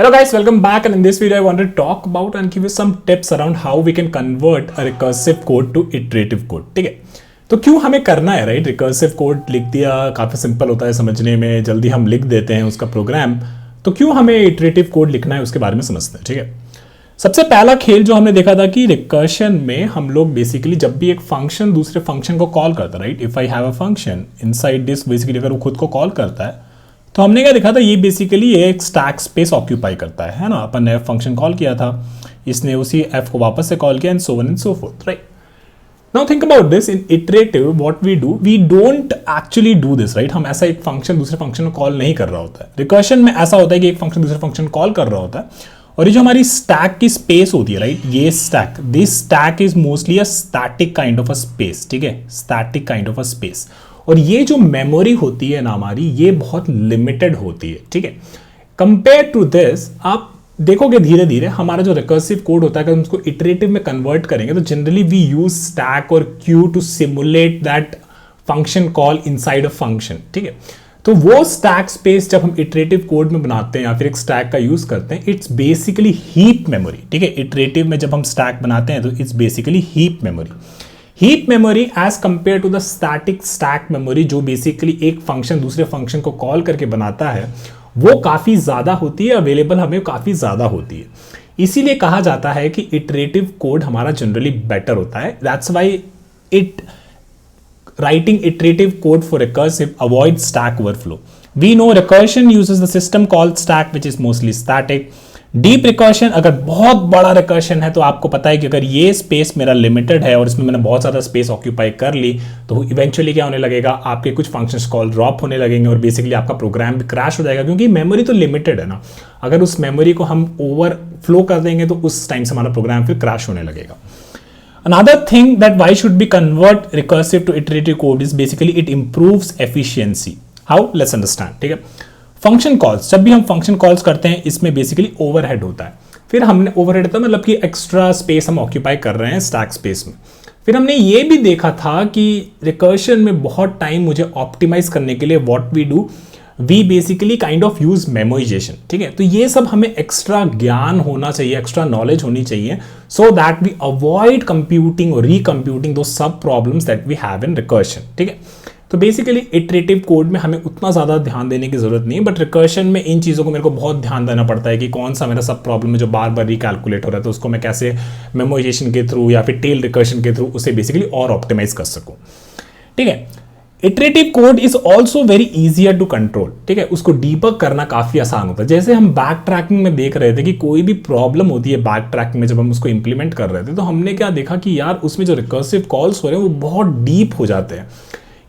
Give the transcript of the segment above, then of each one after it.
Hello guys, welcome back, and in this video I want to talk about and give you some tips around how we can convert a recursive code to iterative code. ठीक है, तो क्यों हमें करना है, right? Recursive code लिख दिया, काफ़ी सिंपल होता है समझने में, जल्दी हम लिख देते हैं उसका प्रोग्राम, तो क्यों हमें इटरेटिव कोड लिखना है उसके बारे में समझते हैं। ठीक है, सबसे पहला खेल जो हमने देखा था कि रिकर्शन में हम लोग बेसिकली जब भी एक फंक्शन दूसरे फंक्शन को कॉल करता है, right, if I have a function inside this, basically अगर वो खुद को कॉल करता है तो हमने क्या देखा था, ये बेसिकली एक स्टैक स्पेस ऑक्यूपाई करता है ना। अपन ने फंक्शन कॉल किया था, इसने उसी एफ को वापस से कॉल किया, and so on and so forth, right. Now think about this, in iterative what we do, we don't actually do this, right. हम ऐसा एक फंक्शन दूसरे फंक्शन को कॉल नहीं कर रहा होता है। रिकर्शन में ऐसा होता है कि एक फंक्शन दूसरे फंक्शन कॉल कर रहा होता है, और ये जो हमारी स्टैक की स्पेस होती है, राइट, ये stack, this stack is mostly a static kind of a space. ठीक है, static kind of a space. और ये जो मेमोरी होती है ना हमारी, ये बहुत लिमिटेड होती है। ठीक है, कंपेयर टू दिस आप देखोगे धीरे धीरे हमारा जो रिकर्सिव कोड होता है, अगर हम उसको इटरेटिव में कन्वर्ट करेंगे तो जनरली वी यूज स्टैक और queue to simulate that function call inside a function. ठीक है, तो वो स्टैक स्पेस जब हम इटरेटिव कोड में बनाते हैं या फिर एक स्टैक का यूज करते हैं, इट्स बेसिकली हीप मेमोरी। ठीक है, इटरेटिव में जब हम स्टैक बनाते हैं तो it's basically heap memory. Heap memory as compare to the static stack memory, जो बेसिकली एक फंक्शन दूसरे फंक्शन को कॉल करके बनाता है, वो काफी ज्यादा होती है, अवेलेबल हमें काफी ज्यादा होती है। इसीलिए कहा जाता है कि इटरेटिव कोड हमारा जनरली बेटर होता है। That's why writing iterative code for recursive avoids stack overflow. We know recursion uses the system called stack, which is mostly static. Deep recursion, अगर बहुत बड़ा रिकर्शन है तो आपको पता है कि अगर ये स्पेस मेरा लिमिटेड है और इसमें मैंने बहुत ज़्यादा स्पेस ऑक्यूपाई कर ली, तो इवेंचुअली क्या होने लगेगा, आपके कुछ फंक्शंस कॉल ड्रॉप होने लगेंगे और बेसिकली आपका प्रोग्राम भी क्रैश हो जाएगा, क्योंकि मेमोरी तो लिमिटेड है ना। अगर उस मेमोरी को हम ओवरफ्लो कर देंगे तो उस टाइम से हमारा प्रोग्राम फिर क्रैश होने लगेगा। Another thing that why should we convert recursive to iterative code is basically it improves efficiency. How? Let's understand. ठीक है, फंक्शन कॉल्स, जब भी हम फंक्शन कॉल्स करते हैं इसमें बेसिकली ओवरहेड होता है। फिर हमने ओवरहेड होता है मतलब कि एक्स्ट्रा स्पेस हम ऑक्यूपाई कर रहे हैं स्टैक स्पेस में। फिर हमने ये भी देखा था कि रिकर्शन में बहुत टाइम मुझे ऑप्टिमाइज करने के लिए what we do, we basically kind of use memorisation. ठीक है, तो ये सब हमें एक्स्ट्रा ज्ञान होना चाहिए, एक्स्ट्रा नॉलेज होनी चाहिए, so that we avoid computing और recomputing two sub problems that we have in recursion. ठीक है, तो बेसिकली इटरेटिव कोड में हमें उतना ज़्यादा ध्यान देने की जरूरत नहीं है, बट रिकर्शन में इन चीज़ों को मेरे को बहुत ध्यान देना पड़ता है कि कौन सा मेरा सब प्रॉब्लम है जो बार बार रिकैलकुलेट हो रहा है, तो उसको मैं कैसे मेमोराइजेशन के थ्रू या फिर टेल रिकर्शन के थ्रू उसे बेसिकली और ऑप्टिमाइज कर सकूँ। ठीक है, iterative code is also very easier to control. ठीक है, उसको डीबग करना काफी आसान होता है। जैसे हम बैक ट्रैकिंग में देख रहे थे कि कोई भी प्रॉब्लम होती है बैक ट्रैकिंग में, जब हम उसको इंप्लीमेंट कर रहे थे तो हमने क्या देखा कि यार उसमें जो रिकर्सिव कॉल्स हो रहे हैं वो बहुत डीप हो जाते हैं।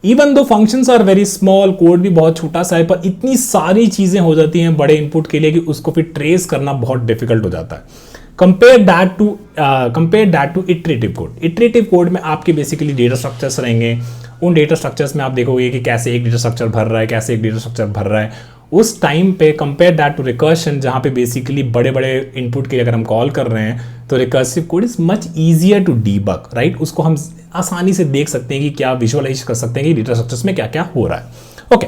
Even though functions are very small, code भी बहुत छोटा सा है, पर इतनी सारी चीजें हो जाती हैं बड़े इनपुट के लिए कि उसको फिर ट्रेस करना बहुत डिफिकल्ट हो जाता है। Compare that to iterative code. Iterative code में आपके बेसिकली डेटा स्ट्रक्चर्स रहेंगे, उन डेटा स्ट्रक्चर्स में आप देखोगे कि कैसे एक डेटा स्ट्रक्चर भर रहा है, कैसे एक डेटा स्ट्रक्चर भर रहा है। उस टाइम पे कंपेयर दैट टू रिकर्शन, जहाँ पे बेसिकली बड़े बड़े इनपुट के लिए अगर हम कॉल कर रहे हैं तो recursive code is much easier to debug, right. उसको हम आसानी से देख सकते हैं कि क्या विजुअलाइज कर सकते हैं कि डेटा स्ट्रक्चर्स में क्या क्या हो रहा है। Okay,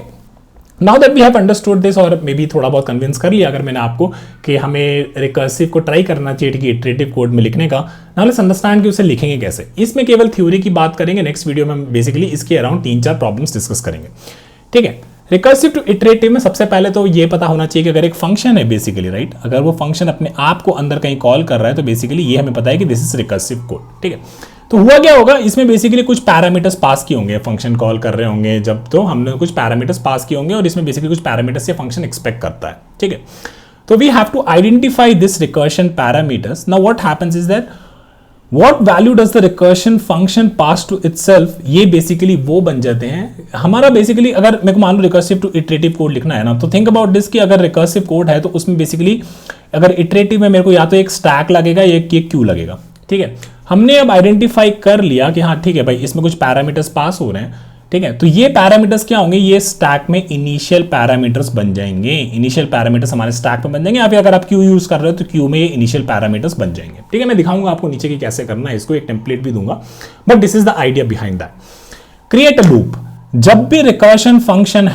now that we have understood this, और मे बी थोड़ा बहुत कन्विंस कर लिया अगर मैंने आपको कि हमें रिकर्सिव को ट्राई करना चाहिए कि इटरेटिव कोड में लिखने का, नाउ लेट्स अंडरस्टैंड कि उसे लिखेंगे कैसे। इसमें केवल थ्योरी की बात करेंगे, नेक्स्ट वीडियो में हम बेसिकली इसके अराउंड 3-4 प्रॉब्लम्स डिस्कस करेंगे। ठीक है, रिकर्सिव टू इटरेटिव में सबसे पहले तो ये पता होना चाहिए कि अगर एक फंक्शन है बेसिकली, राइट, अगर वो फंक्शन अपने आप को अंदर कहीं कॉल कर रहा है तो बेसिकली ये हमें पता है कि दिस इज रिकर्सिव कोड। ठीक है, तो हुआ क्या होगा, इसमें बेसिकली कुछ पैरामीटर्स पास किए होंगे, फंक्शन कॉल कर रहे होंगे जब, तो हमने कुछ पैरामीटर्स पास किए होंगे और इसमें बेसिकली कुछ पैरामीटर्स से फंक्शन एक्सपेक्ट करता है। ठीक है, तो we have to identify this recursion parameters. Now what happens is that what value does the recursion function pass to itself, ये बेसिकली वो बन जाते हैं हमारा। बेसिकली अगर मेरे को मान लो रिकर्सिव टू इटरेटिव कोड लिखना है ना, तो थिंक अबाउट दिस कि अगर रिकर्सिव कोड है तो उसमें बेसिकली अगर इटरेटिव में मेरे को या तो एक स्टैक लगेगा या एक क्यू लगेगा। ठीक है, हमने अब आइडेंटिफाई कर लिया कि हाँ ठीक है भाई, इसमें कुछ पैरामीटर्स पास हो रहे हैं। ठीक है, तो ये पैरामीटर्स क्या होंगे, ये स्टैक में इनिशियल पैरामीटर्स बन जाएंगे। इनिशियल पैरामीटर्स हमारे स्टैक में बन जाएंगे, या फिर अगर आप क्यू यूज कर रहे हो तो क्यू में ये इनिशियल पैरामीटर्स बन जाएंगे। ठीक है, मैं दिखाऊंगा आपको नीचे की कैसे करना है, इसको एक टेम्पलेट भी दूंगा, but this is the idea behind that. Create a loop. जब भी रिकर्शन फंक्शन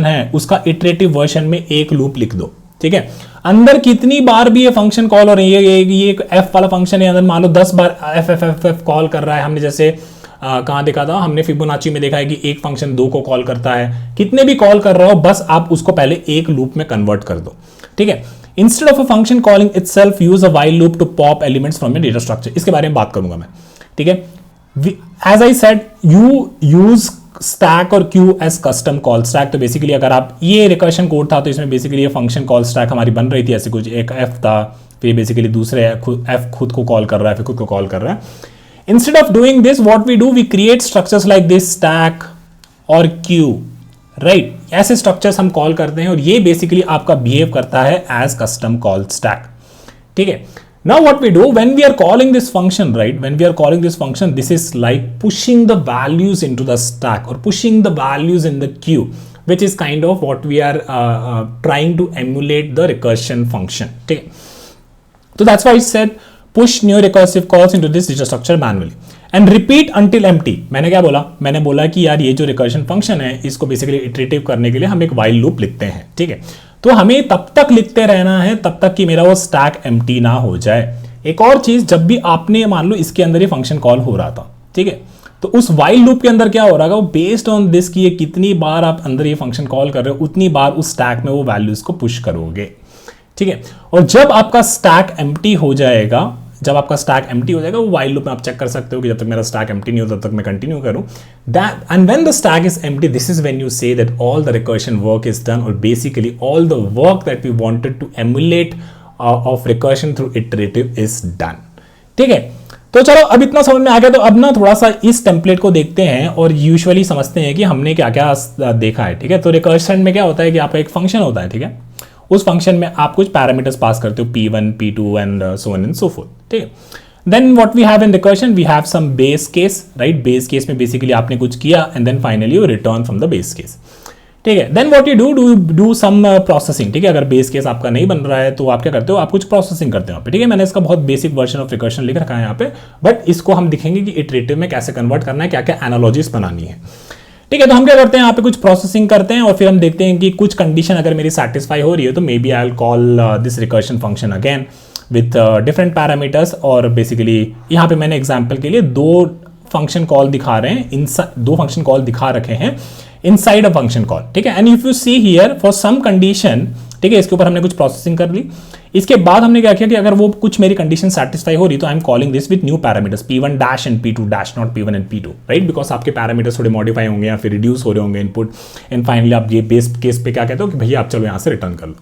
है उसका इटरेटिव वर्जन में एक लूप लिख दो। ठीक है। अंदर कितनी बार भी ये फंक्शन कॉल हो रही है, ये एक एफ वाला फंक्शन है, अंदर मान लो 10 बार F F F F call कर रहा है। हमने जैसे कहाँ देखा था, हमने फिबोनाची में देखा है कि एक फंक्शन 2 को कॉल करता है। कितने भी कॉल कर रहा हो, बस आप उसको पहले एक लूप में कन्वर्ट कर दो, ठीक है। Instead of a function calling itself use a while loop to pop elements from your data structure. इसके बारे में बात करूंगा मैं, ठीक है। As I said, you use stack और queue as custom call stack. तो बेसिकली अगर आप, ये रिकर्शन कोड था, तो इसमें बेसिकली ये फंक्शन कॉल स्टैक हमारी बन रही थी ऐसे कुछ। एक एफ था, फिर बेसिकली दूसरे एफ खुद को कॉल कर रहा है, फिर खुद को कॉल कर रहा है। Instead of doing this, what we do, we create structures like this, stack और क्यू, राइट। ऐसे स्ट्रक्चर्स हम कॉल करते हैं और ये बेसिकली आपका बिहेव करता है एज कस्टम कॉल स्टैक, ठीक है। Now what we do when we are calling this function, right? When we are calling this function, this is like pushing the values into the stack or pushing the values in the queue, which is kind of what we are trying to emulate the recursion function. Okay. So that's why I said push new recursive calls into this data structure manually and repeat until empty. मैंने क्या बोला? मैंने बोला कि यार ये जो recursion function है, इसको basically iterative करने के लिए हम एक while loop लिखते हैं, ठीक है। तो हमें तब तक लिखते रहना है तब तक कि मेरा वो स्टैक एम्प्टी ना हो जाए। एक और चीज, जब भी आपने मान लो इसके अंदर ही फंक्शन कॉल हो रहा था, ठीक है, तो उस वाइल लूप के अंदर क्या हो रहा है, वो बेस्ड ऑन दिस कि ये कितनी बार आप अंदर ये फंक्शन कॉल कर रहे हो, उतनी बार उस स्टैक में वो वैल्यूज को पुश करोगे, ठीक है। और जब आपका स्टैक एम्प्टी हो जाएगा, जब आपका स्टैक एम्प्टी हो जाएगा, वो वाइल लूप में आप चेक कर सकते हो कि जब तक मेरा स्टैक एम्प्टी नहीं हो तब तक मैं कंटिन्यू करूं। That and when the stack is empty, this is when you say that all the recursion work is done, और basically all the work that we wanted to emulate of recursion through iterative is done, ठीक है। तो चलो अब इतना समझ में आ गया, तो अब ना थोड़ा सा इस टेम्पलेट को देखते हैं और यूजुअली समझते हैं कि हमने क्या क्या देखा है, ठीक है। तो रिकर्शन में क्या होता है कि आपका एक फंक्शन होता है, ठीक है। उस फंक्शन में आप कुछ पैरामीटर्स पास करते हो, P1, P2 and so on and so forth, ठीक है। Then what we have in recursion, we have some base case, right. Base case में बेसिकली आपने कुछ किया and then finally you return from the base case, ठीक है। Then what you do some processing, ठीक है। अगर बेस केस आपका नहीं बन रहा है तो आप क्या करते हो, आप कुछ प्रोसेसिंग करते हो यहाँ पे, ठीक है। मैंने इसका बहुत बेसिक वर्जन ऑफ रिकर्शन लिख रखा है यहाँ पे, बट इसको हम दिखेंगे कि इटरेटिव में कैसे कन्वर्ट करना है, क्या क्या एनालॉजीज बनानी है, ठीक है। तो हम क्या करते हैं, यहाँ पे कुछ प्रोसेसिंग करते हैं और फिर हम देखते हैं कि कुछ कंडीशन अगर मेरी सेटिस्फाई हो रही है तो maybe I will call this recursion function again with different parameters. और बेसिकली यहाँ पे मैंने एग्जांपल के लिए दो फंक्शन कॉल दिखा रहे हैं, दो फंक्शन कॉल दिखा रखे हैं इनसाइड अ फंक्शन कॉल, ठीक है। And if you see here for some condition, ठीक है, इसके ऊपर हमने कुछ प्रोसेसिंग कर ली। इसके बाद हमने क्या किया कि अगर वो कुछ मेरी कंडीशन सेटिस्फाई हो रही तो I am calling this with new parameters P1 dash and P2 dash, not P1 and P2, right. Because आपके पैरामीटर्स थोड़े मॉडिफाई होंगे या फिर रिड्यूस हो रहे होंगे इनपुट, एंड फाइनली आप ये बेस केस पे क्या कहते हो कि भैया आप चलो यहाँ से रिटर्न कर लो,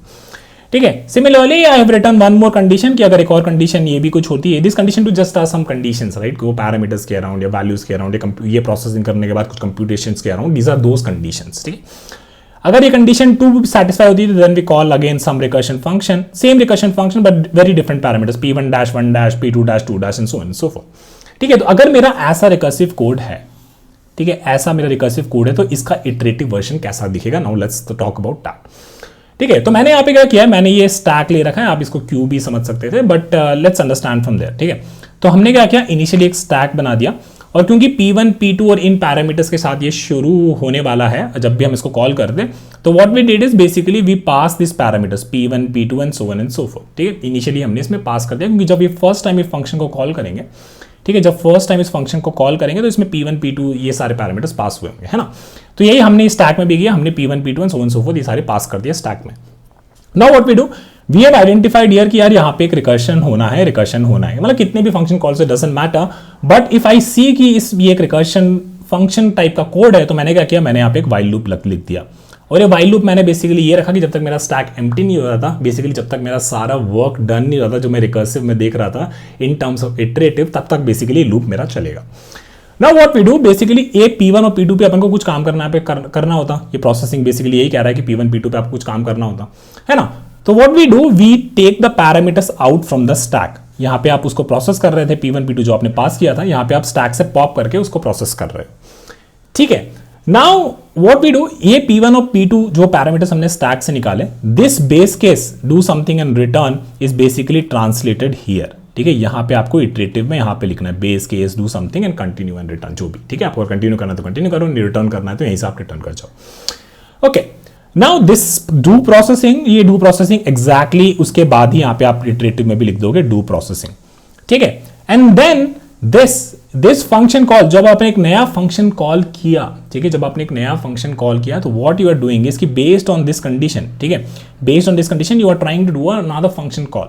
ठीक है। Similarly I have return one more condition कि अगर एक और कंडीशन ये भी कुछ होती है, this condition to just are some conditions, right. वो पैरामीटर्स के अराउंड या वैल्यूज के अराउंड ये प्रोसेसिंग करने के बाद कुछ कंप्यूटेशंस के around, these are those conditions, ठीक है। अगर ये कंडीशन 2 सेटिस्फाई होती है then we call again some recursion function, same recursion function but very different parameters P1 dash 1 dash P2 dash 2 dash and so on and so forth, ठीक है। तो अगर मेरा ऐसा रिकर्सिव कोड है, ठीक है, ऐसा मेरा रिकर्सिव कोड है, तो इसका इटरेटिव वर्जन कैसा दिखेगा, now let's talk about that, ठीक है। तो मैंने यहाँ पे क्या किया है, मैंने ये स्टैक ले रखा है, आप इसको क्यू भी समझ सकते थे, but let's understand from there, ठीक है। तो हमने क्या किया, इनिशियली एक स्टैक बना दिया, और क्योंकि P1, P2 और इन पैरामीटर्स के साथ ये शुरू होने वाला है जब भी हम इसको कॉल करते, तो what we did is basically we pass this parameters P1, P2 and so on and so forth, ठीक है। इनिशियली हमने इसमें पास कर दिया क्योंकि जब ये फर्स्ट टाइम इस फंक्शन को कॉल करेंगे, ठीक है, जब फर्स्ट टाइम इस फंक्शन को कॉल करेंगे तो इसमें P1, P2 ये सारे पैरामीटर्स पास हुए होंगे, है ना। तो यही हमने स्टैक में भी किया, हमने P1, P2 and so on so forth ये सारे पास कर दिया स्टैक में। Now what we do, we have identified here कि यार यहाँ पे एक रिकर्शन होना है, मतलब कितने भी फंक्शन कॉल से doesn't matter, but if I see कि ये एक रिकर्शन फंक्शन टाइप का कोड है, तो मैंने क्या किया, मैंने यहाँ पे एक वाइल लूप लिख दिया। और ये वाइल लूप मैंने बेसिकली ये रखा कि जब तक मेरा स्टैक एम्प्टी नहीं हो रहा था, बेसिकली जब तक मेरा सारा वर्क डन नहीं हो रहा था जो मैं रिकर्सिव में देख रहा था इन टर्म्स ऑफ इटरेटिव, तब तक बेसिकली लूप मेरा चलेगा। Now what we do, basically a P1 और P2 पे अपन को कुछ काम करना होता, ये प्रोसेसिंग बेसिकली यही कह रहा है कि P1, P2 पे आपको कुछ काम करना होता है ना। तो what we do, we take the parameters out from the stack. यहाँ पे आप उसको प्रोसेस कर रहे थे P1, P2 जो आपने पास किया था, यहाँ पे आप स्टैक से पॉप करके उसको प्रोसेस कर रहे हो, ठीक है। नाउ व्हाट वी डू, ये P1 और P2 जो पैरामीटर्स हमने स्टैक से निकाले, this base case do something and return is basically translated here, ठीक है। यहाँ पे आपको इटरेटिव में यहाँ पे लिखना है base case do something and continue and return, जो भी, ठीक है। आपको कंटिन्यू करना है तो कंटिन्यू करो, रिटर्न करना है तो यहीं से आप रिटर्न कर जाओ, okay. Now this do processing, ये डू प्रोसेसिंग एग्जैक्टली उसके बाद ही यहां पे आप इटरेटिव में भी लिख दोगे डू प्रोसेसिंग, ठीक है। And then this function call, जब आपने एक नया फंक्शन कॉल किया, ठीक है, जब आपने एक नया फंक्शन कॉल किया तो what you are doing is कि बेस्ड ऑन दिस कंडीशन, ठीक है, based on this condition you are trying to do another function call,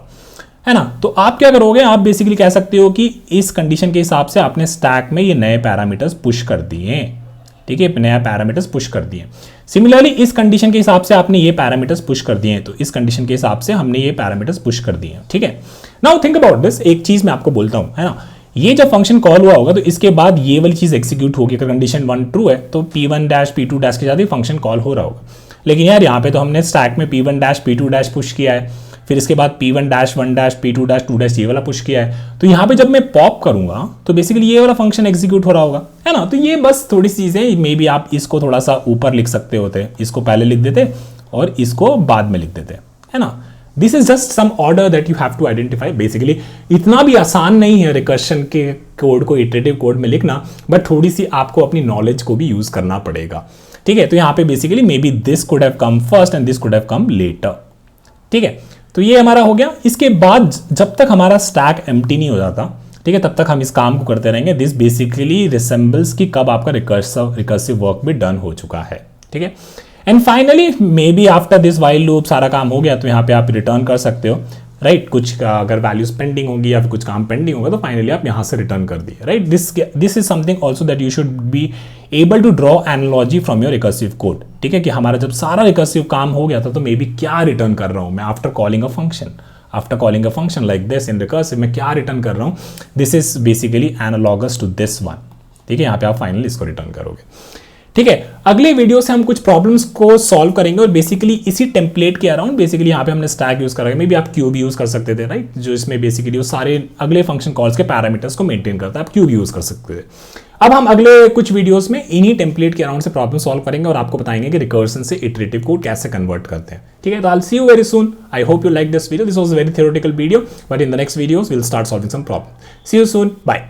है ना। तो आप क्या करोगे, आप बेसिकली कह सकते हो कि इस कंडीशन के हिसाब से आपने स्टैक में ये नए पैरामीटर्स पुश कर दिए, ठीक है, नया पैरामीटर्स पुश कर दिए। सिमिलरली इस कंडीशन के हिसाब से आपने ये पैरामीटर्स पुश कर दिए हैं, तो इस कंडीशन के हिसाब से हमने ये पैरामीटर्स पुश कर दिए हैं, ठीक है। नाउ थिंक अबाउट दिस, एक चीज मैं आपको बोलता हूं, है ना, ये जब फंक्शन कॉल हुआ होगा तो इसके बाद ये वाली चीज एग्जीक्यूट होगी। अगर कंडीशन 1 ट्रू है तो P1 डैश P2 डैश के साथ ही फंक्शन कॉल हो रहा होगा। लेकिन यार यहाँ पे तो हमने स्टैक में P1 dash P2 dash push किया है, फिर इसके बाद P1 dash 1 dash P2 dash 2 dash ये वाला पुश किया है, तो यहाँ पे जब मैं पॉप करूंगा तो बेसिकली ये वाला फंक्शन एग्जीक्यूट हो रहा होगा, है ना। तो ये बस थोड़ी सी चीजें, मे बी आप इसको थोड़ा सा ऊपर लिख सकते होते, इसको पहले लिख देते और इसको बाद में लिख देते, है ना। This is just some order that you have to identify. Basically इतना भी आसान नहीं है रिकर्शन के कोड को इटरेटिव कोड में लिखना, बट थोड़ी सी आपको अपनी नॉलेज को भी यूज करना पड़ेगा, ठीक है। तो यहाँ पे basically may be this could have come first and this could have come later, ठीक है। तो ये हमारा हो गया। इसके बाद जब तक हमारा स्टैक एम्प्टी नहीं हो जाता, ठीक है, तब तक हम इस काम को करते रहेंगे। दिस बेसिकली रिसेंबल्स कि कब आपका रिकर्सिव वर्क भी डन हो चुका है, ठीक है। And finally may be after this while loop सारा काम हो गया तो यहाँ पे आप रिटर्न कर सकते हो, राइट। कुछ अगर वैल्यूज पेंडिंग होगी या फिर कुछ काम पेंडिंग होगा तो फाइनली आप यहाँ से रिटर्न कर दिए, right. This is something also that you should be able to draw analogy from your recursive code, ठीक है, कि हमारा जब सारा रिकर्सिव काम हो गया था तो मे बी क्या रिटर्न कर रहा हूँ मैं after calling a function like this in recursive, मैं क्या रिटर्न कर रहा हूँ। This is basically analogous to this one, ठीक है। यहाँ पे आप फाइनली इसको रिटर्न करोगे, ठीक है। अगले वीडियो से हम कुछ प्रॉब्लम्स को सॉल्व करेंगे और बेसिकली इसी टेम्पलेट के अराउंड बेसिकली यहाँ पे हमने स्टैक यूज करा, मे बी आप क्यूब यूज कर सकते थे, राइट, जो इसमें बेसिकली वो सारे अगले फंक्शन कॉल्स के पैरामीटर्स को मेंटेन करता है, आप क्यूब यूज कर सकते थे। अब हम अगले कुछ वीडियोस में इन्हीं टेम्पलेट के अराउंड से प्रॉब्लम सॉल्व करेंगे और आपको बताएंगे कि रिकर्सन से इटरेटिव कोड कैसे कन्वर्ट करते हैं, ठीक है। तो I see you very soon. I hope you like this video. This was a very theoretical video, but in the next videos we will start solving some problem. See you soon, bye.